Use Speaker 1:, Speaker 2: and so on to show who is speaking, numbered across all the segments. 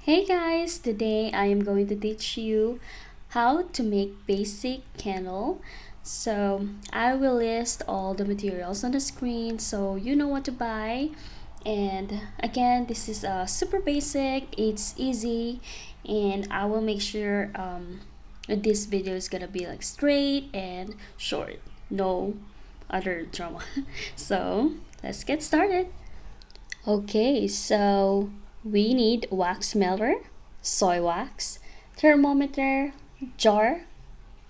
Speaker 1: Hey guys, today I am going to teach you how to make basic candle. So I will list all the materials on the screen so you know what to buy. And again, this is super basic, it's easy, and I will make sure this video is gonna be like straight and short, no other drama. So let's get started. Okay, so we need wax melter, soy wax, thermometer, jar,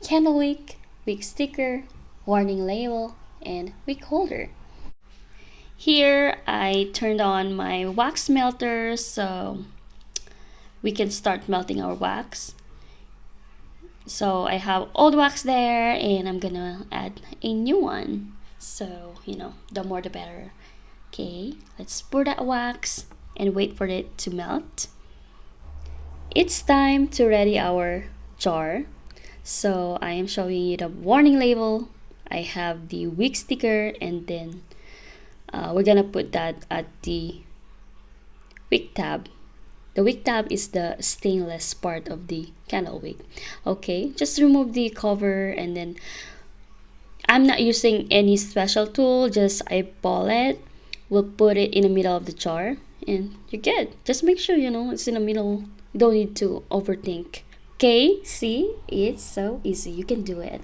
Speaker 1: candle wick sticker, warning label, and wick holder. Here I turned on my wax melter so we can start melting our wax. So I have old wax there and I'm gonna add a new one. So, the more the better. Okay, let's pour that wax and wait for it to melt. It's time to ready our jar. So I am showing you the warning label. I have the wick sticker and then we're gonna put that at the wick tab. The wick tab is the stainless part of the candle wick. Okay, just remove the cover and then I'm not using any special tool, just eyeball it. We'll put it in the middle of the jar and you're good. Just make sure it's in the middle. You don't need to overthink. Okay, see? It's so easy. You can do it.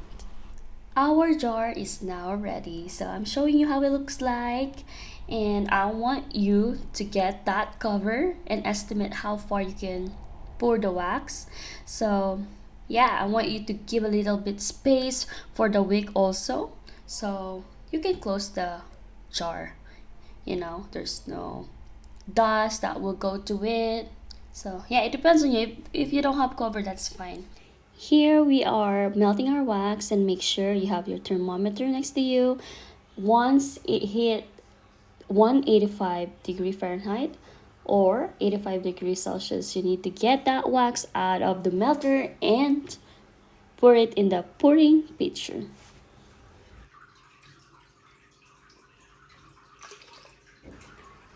Speaker 1: Our jar is now ready. So I'm showing you how it looks like. And I want you to get that cover and estimate how far you can pour the wax. So yeah, I want you to give a little bit space for the wick also. So you can close the jar. There's no dust that will go to it. So yeah, it depends on you. If you don't have cover, that's fine. Here we are melting our wax, and make sure you have your thermometer next to you. Once it hit 185 degree Fahrenheit or 85 degrees Celsius, you need to get that wax out of the melter and pour it in the pouring pitcher.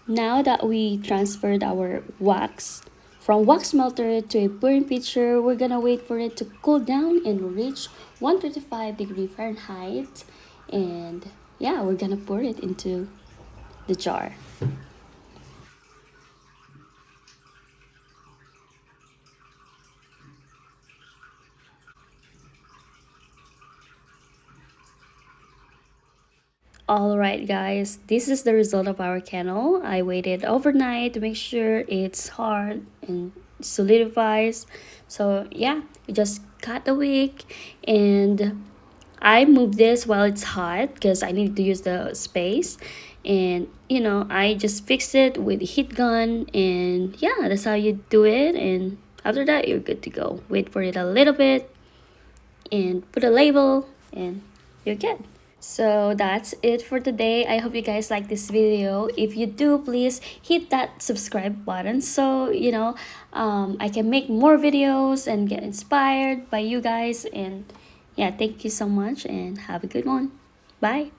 Speaker 1: Now that we transferred our wax from wax melter to a pouring pitcher, we're gonna wait for it to cool down and reach 135 degree Fahrenheit. And yeah, we're gonna pour it into the jar. Alright guys, this is the result of our candle. I waited overnight to make sure it's hard and solidifies. So yeah, we just cut the wick and I move this while it's hot because I need to use the space. And I just fix it with a heat gun, and yeah, that's how you do it. And after that, you're good to go. Wait for it a little bit and put a label, and you're good. So that's it for today. I hope you guys like this video. If you do, please hit that subscribe button so I can make more videos and get inspired by you guys. And yeah, thank you so much and have a good one. Bye.